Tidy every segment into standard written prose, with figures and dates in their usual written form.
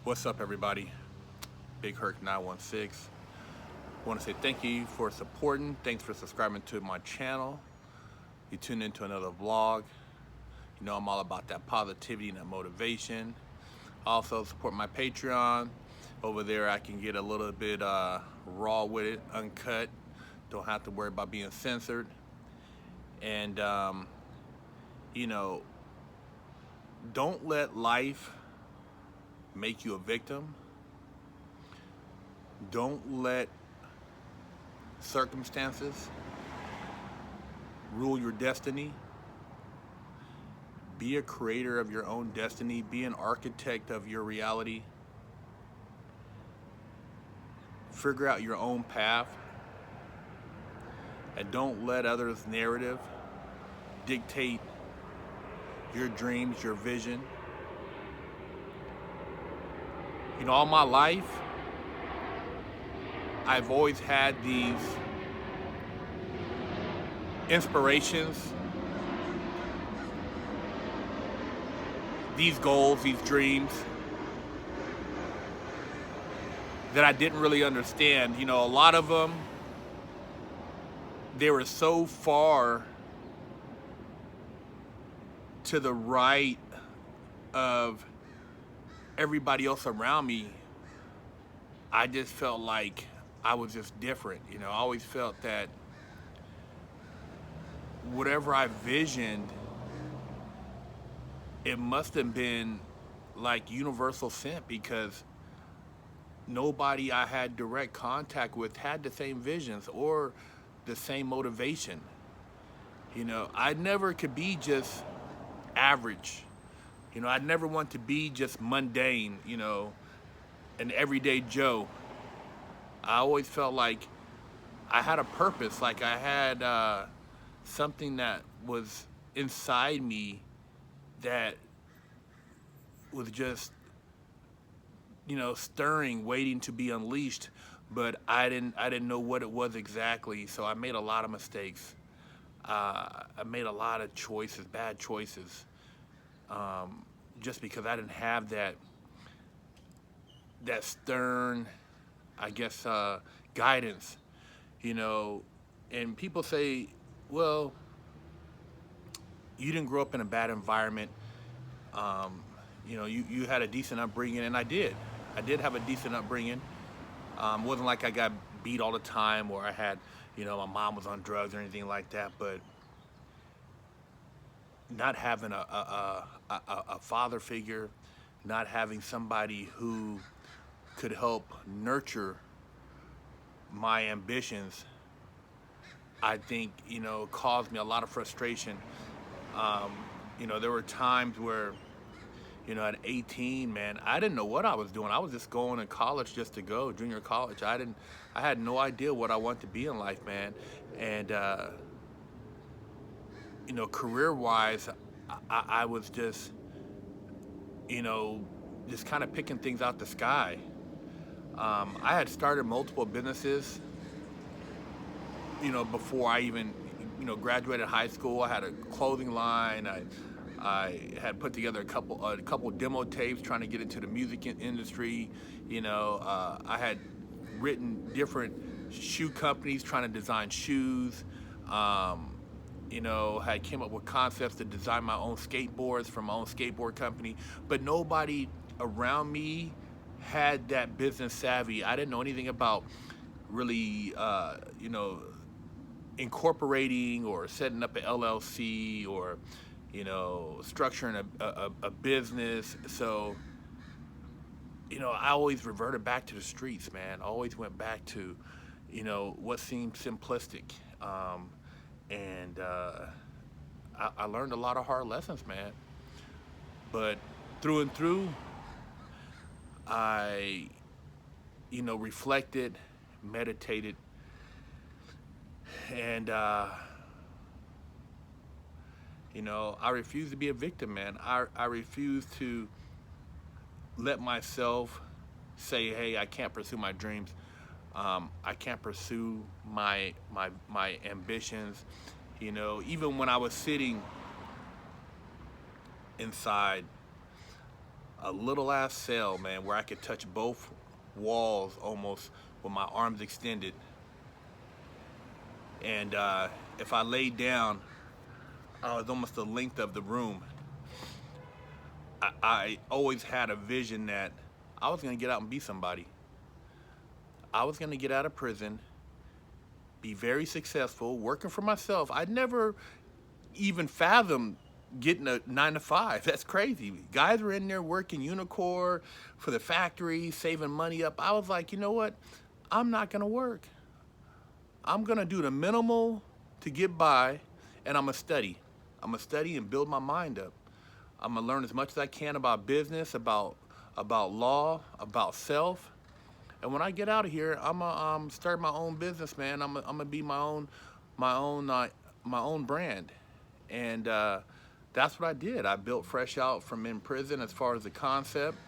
What's up, everybody? Big Herc 916. I want to say thank you for supporting. Thanks for subscribing to my channel. You tune into another vlog. You know I'm all about that positivity and that motivation. Also support my Patreon. Over there I can get a little bit raw with it, uncut. Don't have to worry about being censored. And you know, don't let life make you a victim. Don't let circumstances rule your destiny. Be a creator of your own destiny. Be an architect of your reality. Figure out your own path. And don't let others' narrative dictate your dreams, your vision. You know, all my life, I've always had these inspirations, these goals, these dreams that I didn't really understand. You know, a lot of them, they were so far to the right of everybody else around me. I just felt like I was just different. You know, I always felt that whatever I visioned, it must have been like universal sent, because nobody I had direct contact with had the same visions or the same motivation. You know, I never could be just average. You know, I'd never want to be just mundane, you know, an everyday Joe. I always felt like I had a purpose, like I had something that was inside me that was just, you know, stirring, waiting to be unleashed. But I didn't know what it was exactly. So I made a lot of mistakes. I made a lot of choices, bad choices, just because I didn't have that stern, I guess, guidance, you know. And people say, well, you didn't grow up in a bad environment. You know, you had a decent upbringing, and I did. I did have a decent upbringing. Wasn't like I got beat all the time, or I had, you know, my mom was on drugs or anything like that. But not having a father figure, not having somebody who could help nurture my ambitions, I think, you know, caused me a lot of frustration. You know, there were times where, you know, at 18, man, I didn't know what I was doing. I was just going to college just to go, junior college. I had no idea what I wanted to be in life, man. And, you know, career-wise, I was just, you know, just kind of picking things out the sky. I had started multiple businesses, you know, before I even, you know, graduated high school. I had a clothing line. I had put together a couple demo tapes trying to get into the music industry. You know, I had written different shoe companies trying to design shoes. You know, had came up with concepts to design my own skateboards for my own skateboard company. But nobody around me had that business savvy. I didn't know anything about really, you know, incorporating or setting up an LLC, or, you know, structuring a business. So, you know, I always reverted back to the streets, man. I always went back to, you know, what seemed simplistic. And I learned a lot of hard lessons, man. But through and through, I, you know, reflected, meditated, and, you know, I refuse to be a victim, man. I refuse to let myself say, hey, I can't pursue my dreams. I can't pursue my ambitions. You know, even when I was sitting inside a little ass cell, man, where I could touch both walls almost with my arms extended. And if I laid down, I was almost the length of the room. I always had a vision that I was gonna get out and be somebody. I was gonna get out of prison, be very successful, working for myself. I'd never even fathomed getting a 9 to 5. That's crazy. Guys were in there working Unicore for the factory, saving money up. I was like, you know what? I'm not gonna work. I'm gonna do the minimal to get by, and I'm gonna study. I'm gonna study and build my mind up. I'm gonna learn as much as I can about business, about law, about self. And when I get out of here, I'm gonna start my own business, man. I'm gonna be my own, my own brand. And that's what I did. I built Fresh Out from in prison as far as the concept,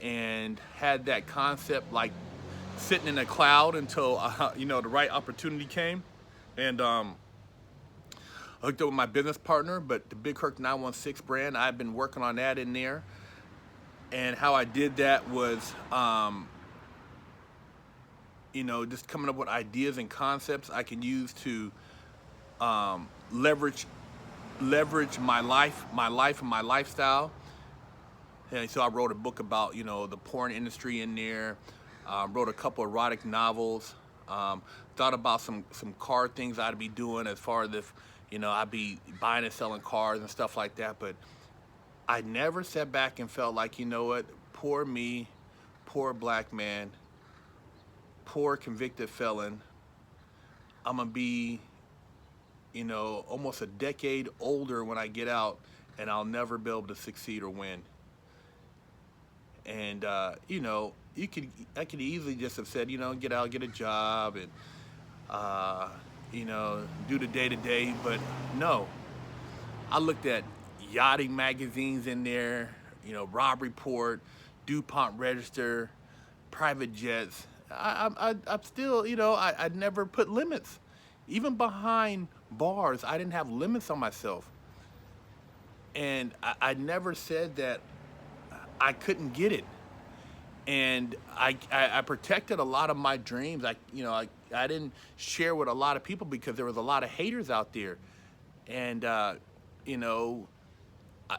and had that concept like sitting in a cloud until the right opportunity came. And I hooked up with my business partner, but the Big Kirk 916 brand, I've been working on that in there. And how I did that was, just coming up with ideas and concepts I can use to leverage my life and my lifestyle. And so I wrote a book about, the porn industry in there. Wrote a couple erotic novels. Thought about some car things I'd be doing as far as if, I'd be buying and selling cars and stuff like that. But I never sat back and felt like, you know what, poor me, poor black man, poor convicted felon. I'm gonna be, almost a decade older when I get out, and I'll never be able to succeed or win. And I could easily just have said, get out, get a job, and do the day to day. But no, I looked at yachting magazines in there, Rob Report, DuPont Register, private jets. I'm still, I never put limits. Even behind bars, I didn't have limits on myself. And I never said that I couldn't get it. And I protected a lot of my dreams. I didn't share with a lot of people because there was a lot of haters out there. And,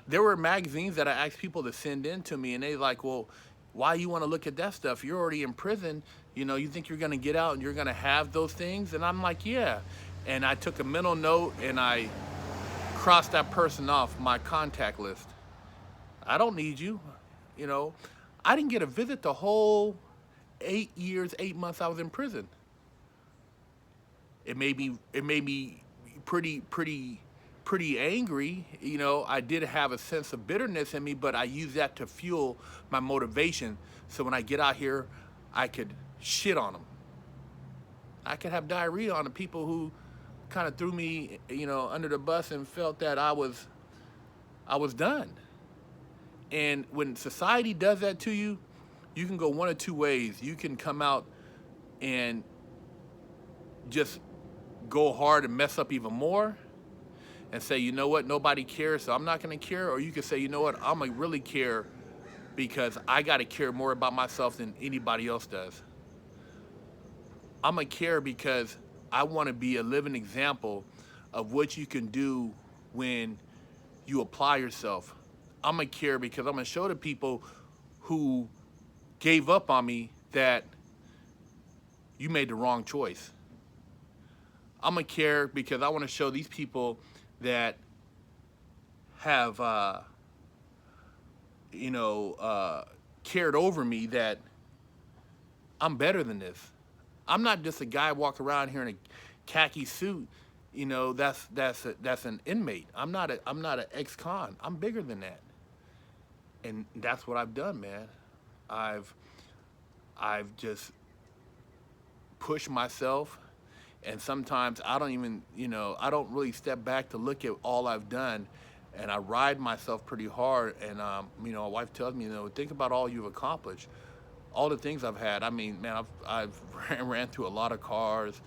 there were magazines that I asked people to send in to me, and they like, well, why you want to look at that stuff? You're already in prison. You think you're going to get out and you're going to have those things? And I'm like, yeah. And I took a mental note and I crossed that person off my contact list. I don't need you. I didn't get a visit the whole 8 years, 8 months I was in prison. It made me pretty angry. I did have a sense of bitterness in me, but I used that to fuel my motivation. So when I get out here, I could shit on them. I could have diarrhea on the people who kind of threw me, under the bus and felt that I was done. And when society does that to you, you can go one of two ways. You can come out and just go hard and mess up even more and say, you know what, nobody cares, so I'm not going to care. Or you can say, you know what, I'm going to really care because I got to care more about myself than anybody else does. I'm going to care because I want to be a living example of what you can do when you apply yourself. I'm going to care because I'm going to show the people who gave up on me that you made the wrong choice. I'm going to care because I want to show these people that have, cared over me that I'm better than this. I'm not just a guy walking around here in a khaki suit. That's an inmate. I'm not an ex-con. I'm bigger than that. And that's what I've done, man. I've just pushed myself, and sometimes I don't even, I don't really step back to look at all I've done, and I ride myself pretty hard. And my wife tells me, think about all you've accomplished, all the things I've had. I mean, man, I've ran through a lot of cars,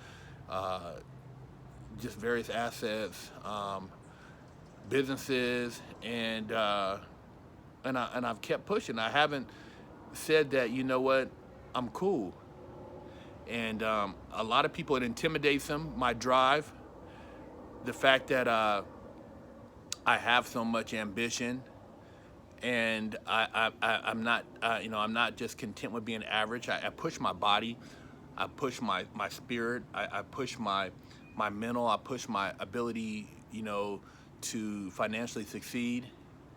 just various assets, businesses, and I've kept pushing. I haven't said that, you know what, I'm cool. And a lot of people, it intimidates them, my drive, the fact that I have so much ambition, and I'm not, I'm not just content with being average. I push my body, I push my spirit, I push my mental, I push my ability, to financially succeed,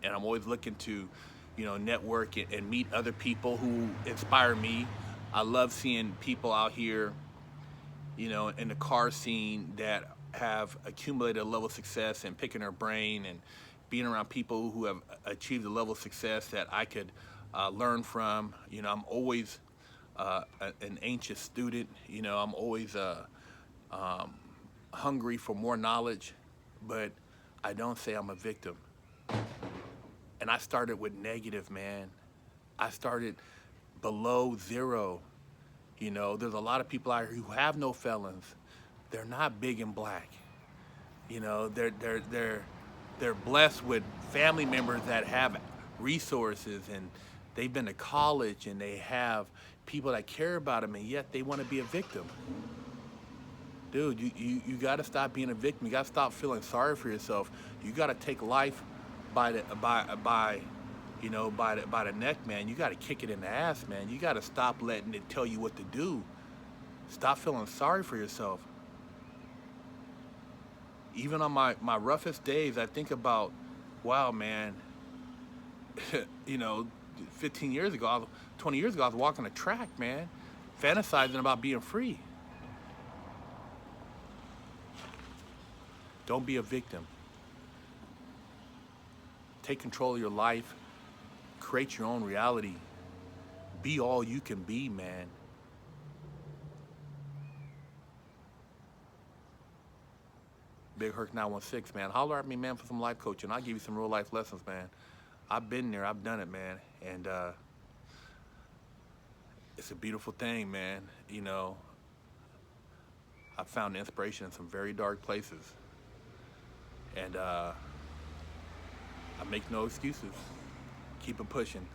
and I'm always looking to, network and meet other people who inspire me. I love seeing people out here, in the car scene that have accumulated a level of success, and picking their brain and being around people who have achieved a level of success that I could learn from. I'm always an anxious student. I'm always um, hungry for more knowledge, but I don't say I'm a victim. And I started with negative, man. I started below zero. There's a lot of people out here who have no felons. They're not big and black. They're blessed with family members that have resources, and they've been to college, and they have people that care about them, and yet they want to be a victim. Dude, you got to stop being a victim. You got to stop feeling sorry for yourself. You got to take life by the neck, man. You got to kick it in the ass, man. You got to stop letting it tell you what to do. Stop feeling sorry for yourself. Even on my roughest days, I think about, wow, man, you know, 15 years ago, 20 years ago, I was walking a track, man, fantasizing about being free. Don't be a victim. Take control of your life. Create your own reality. Be all you can be, man. Big Herc 916, man. Holler at me, man, for some life coaching. I'll give you some real life lessons, man. I've been there. I've done it, man. And it's a beautiful thing, man. I found inspiration in some very dark places. And I make no excuses. Keep it pushing.